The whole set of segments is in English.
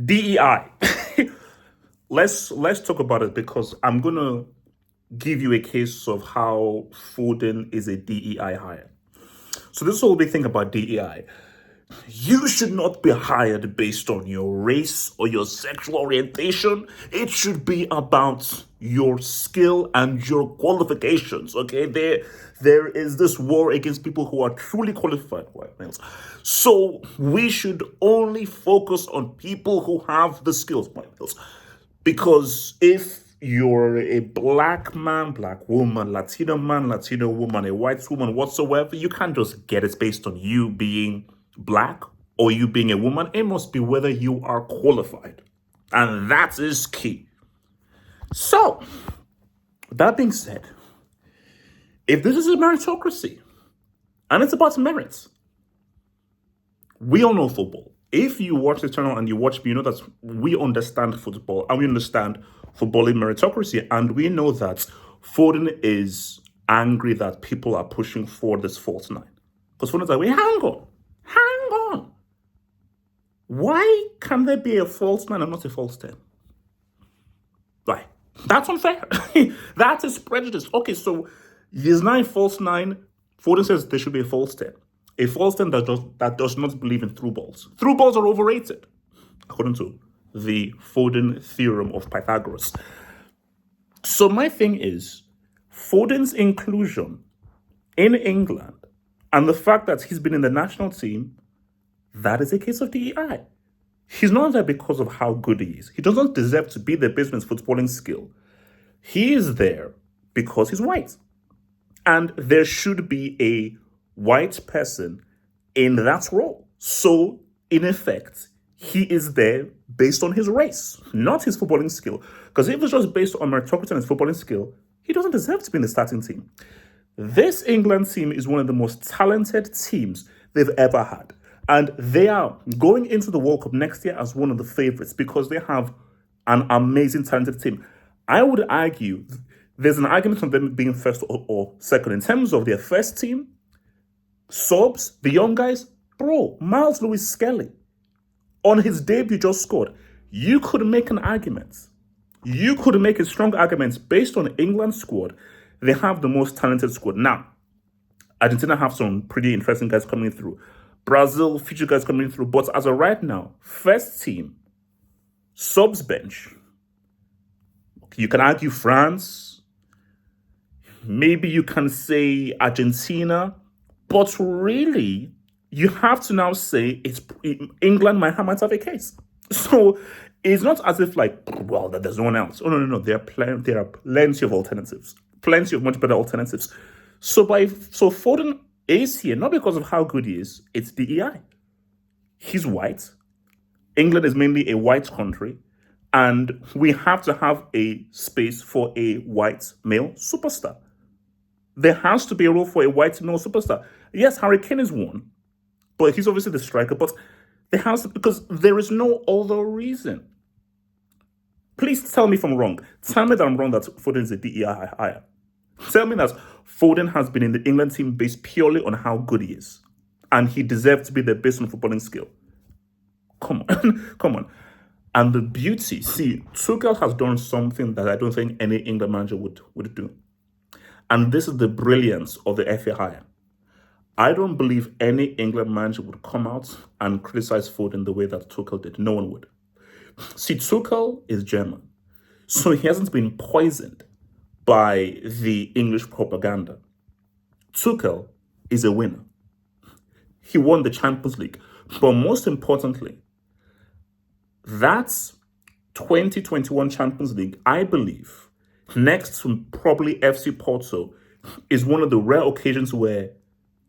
DEI. let's talk about it because I'm gonna give you a case of how Foden is a DEI hire. So this is what we think about DEI. You should not be hired based on your race or your sexual orientation. It should be about your skill and your qualifications. Okay, there is this war against people who are truly qualified white males. So we should only focus on people who have the skills, white males. Because if you're a black man, black woman, Latino man, Latino woman, a white woman, whatsoever, you can't just get it based on you being black or you being a woman. It must be whether you are qualified. And that is key. So, that being said, if this is a meritocracy and it's about merits, we all know football. If you watch the channel and you watch me, you know that we understand football and we understand footballing meritocracy. And we know that Foden is angry that people are pushing for this false nine. Because Foden's like, wait, hang on. Why can there be a false nine and not a false 10? Right. That's unfair. That is prejudice. Okay, so there's not a false nine. Foden says there should be a false 10. A false 10 that does not believe in through balls. Through balls are overrated, according to the Foden theorem of Pythagoras. So my thing is, Foden's inclusion in England and the fact that he's been in the national team, that is a case of DEI. He's not there because of how good he is. He doesn't deserve to be there based on his footballing skill. He is there because he's white. And there should be a white person in that role. So, in effect, he is there based on his race, not his footballing skill. Because if it's just based on meritocracy and his footballing skill, he doesn't deserve to be in the starting team. This England team is one of the most talented teams they've ever had. And they are going into the World Cup next year as one of the favorites because they have an amazing, talented team. I would argue there's an argument on them being first or second. In terms of their first team, subs, the young guys, bro, Myles Lewis-Skelly, on his debut just scored. You could make an argument. You could make a strong argument based on England's squad. They have the most talented squad. Now, Argentina have some pretty interesting guys coming through. Brazil, future guys coming through. But as of right now, first team, subs bench. You can argue France. Maybe you can say Argentina. But really, you have to now say England might have a case. So it's not as if well, that there's no one else. Oh, no. There are plenty of alternatives. Plenty of much better alternatives. So Foden is here, not because of how good he is, it's DEI. He's white. England is mainly a white country. And we have to have a space for a white male superstar. There has to be a role for a white male superstar. Yes, Harry Kane is one, but he's obviously the striker. But there has to, because there is no other reason. Please tell me if I'm wrong. Tell me that I'm wrong that Foden is a DEI hire. Tell me that Foden has been in the England team based purely on how good he is. And he deserves to be there based on footballing skill. Come on. Come on. And the beauty, see, Tuchel has done something that I don't think any England manager would do. And this is the brilliance of the FA hire. I don't believe any England manager would come out and criticize Foden the way that Tuchel did. No one would. See, Tuchel is German. So he hasn't been poisoned by the English propaganda. Tuchel is a winner. He won the Champions League. But most importantly, that 2021 Champions League, I believe, next to probably FC Porto, is one of the rare occasions where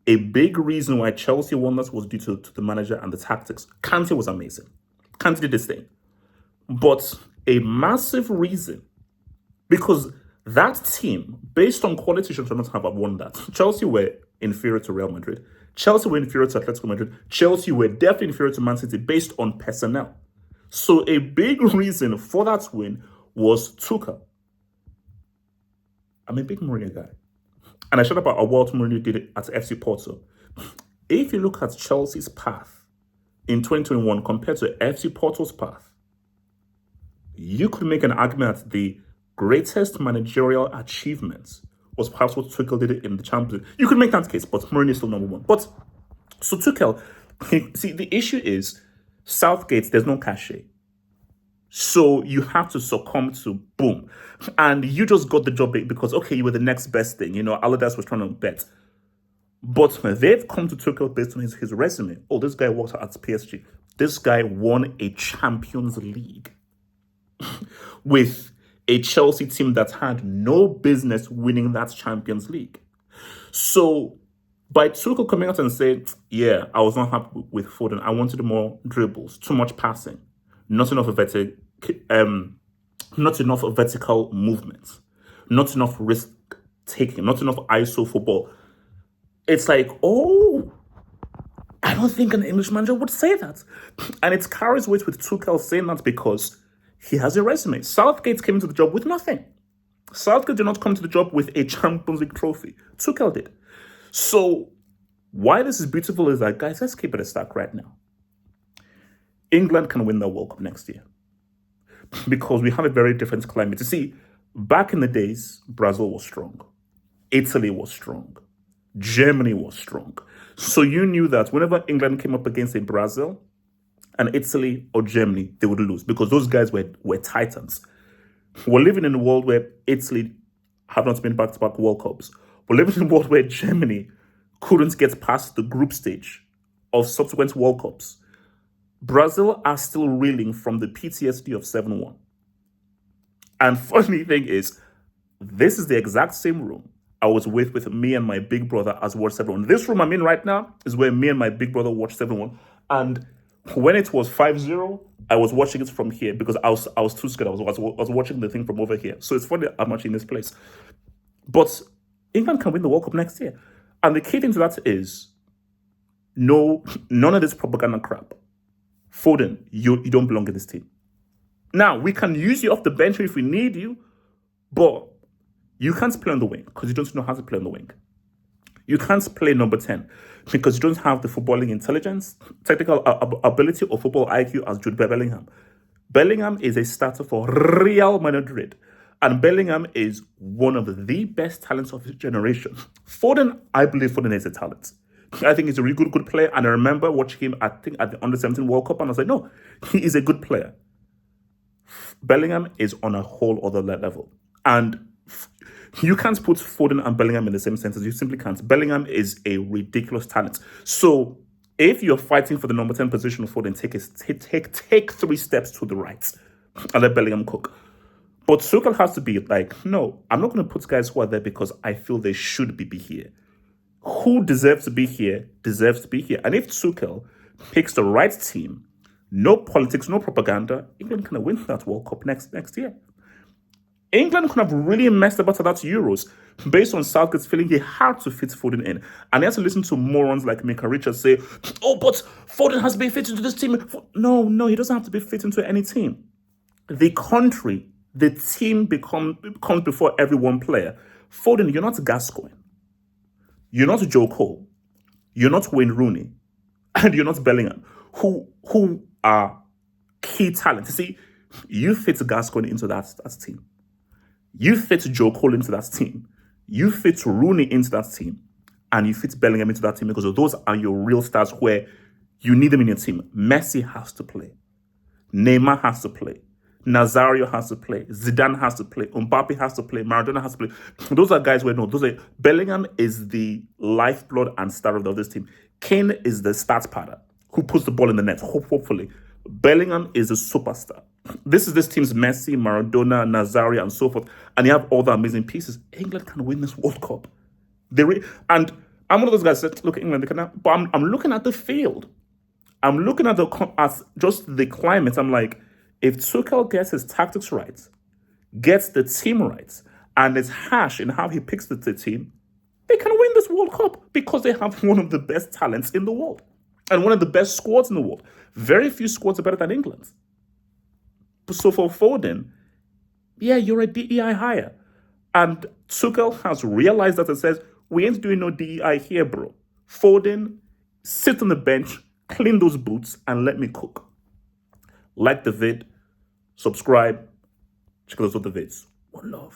a big reason why Chelsea won that was due to the manager and the tactics. Kante was amazing. Kante did this thing. But a massive reason, because that team, based on quality, should not have won that. Chelsea were inferior to Real Madrid. Chelsea were inferior to Atletico Madrid. Chelsea were definitely inferior to Man City based on personnel. So a big reason for that win was Tuchel. I'm a big Mourinho guy. And I shared about what Mourinho did at FC Porto. If you look at Chelsea's path in 2021 compared to FC Porto's path, you could make an argument that the greatest managerial achievement was perhaps what Tuchel did in the Champions League. You could make that case, but Mourinho is still number one. But so Tuchel, see, the issue is Southgate, there's no cachet. So you have to succumb to boom. And you just got the job because, okay, you were the next best thing. Allardyce was trying to bet. But they've come to Tuchel based on his resume. Oh, this guy worked at PSG. This guy won a Champions League with a Chelsea team that had no business winning that Champions League. So by Tuchel coming out and saying, yeah, I was not happy with Foden. I wanted more dribbles, too much passing, not enough of vertical movements, not enough risk taking, not enough ISO football. It's like, oh, I don't think an English manager would say that. And it carries weight with Tuchel saying that because he has a resume. Southgate came into the job with nothing. Southgate did not come to the job with a Champions League trophy. Tuchel did. So why this is beautiful is that, guys, let's keep it a stack right now. England can win the World Cup next year because we have a very different climate. You see, back in the days, Brazil was strong. Italy was strong. Germany was strong. So you knew that whenever England came up against a Brazil and Italy or Germany, they would lose because those guys were titans. We're living in a world where Italy have not been back-to-back World Cups. We're living in a world where Germany couldn't get past the group stage of subsequent World Cups. Brazil are still reeling from the PTSD of 7-1. And funny thing is, this is the exact same room I was with me and my big brother as we watched 7-1. This room I'm in right now is where me and my big brother watched 7-1. And when it was 5-0, I was watching it from here because I was too scared. I was watching the thing from over here. So it's funny I'm actually in this place. But England can win the World Cup next year. And the key thing to that is none of this propaganda crap. Foden, you don't belong in this team. Now, we can use you off the bench if we need you, but you can't play on the wing because you don't know how to play on the wing. You can't play number 10 because you don't have the footballing intelligence, technical ability, or football IQ as Jude Bellingham. Bellingham is a starter for Real Madrid, and Bellingham is one of the best talents of his generation. Foden, I believe Foden is a talent. I think he's a really good player, and I remember watching him, I think, at the Under-17 World Cup, and I was like, no, he is a good player. Bellingham is on a whole other level. And you can't put Foden and Bellingham in the same sentence. You simply can't. Bellingham is a ridiculous talent. So if you're fighting for the number 10 position of Foden, take 3 steps to the right and let Bellingham cook. But Tuchel has to be like, no, I'm not going to put guys who are there because I feel they should be here. Who deserves to be here deserves to be here. And if Tuchel picks the right team, no politics, no propaganda, England can win that World Cup next year. England could have really messed about that Euros based on Southgate's feeling he had to fit Foden in. And he has to listen to morons like Mika Richards say, oh, but Foden has to be fit into this team. No, he doesn't have to be fit into any team. The country, the team comes before every one player. Foden, you're not Gascoigne. You're not Joe Cole. You're not Wayne Rooney. And you're not Bellingham, who are key talent. You see, you fit Gascoigne into that team. You fit Joe Cole into that team. You fit Rooney into that team. And you fit Bellingham into that team because those are your real stars where you need them in your team. Messi has to play. Neymar has to play. Nazario has to play. Zidane has to play. Mbappe has to play. Maradona has to play. Those are guys where Bellingham is the lifeblood and star of this team. Kane is the stats padder who puts the ball in the net, hopefully. Bellingham is a superstar. This is this team's Messi, Maradona, Nazario, and so forth. And you have all the amazing pieces. England can win this World Cup. And I'm one of those guys that said, look, England, they can. But I'm looking at the field. I'm looking at just the climate. I'm like, if Tuchel gets his tactics right, gets the team right, and is harsh in how he picks the team, they can win this World Cup because they have one of the best talents in the world and one of the best squads in the world. Very few squads are better than England. So for Foden, yeah, you're a DEI hire. And Tuchel has realized that and says, we ain't doing no DEI here, bro. Foden, sit on the bench, clean those boots, and let me cook. Like the vid, subscribe, check out those other vids. One love.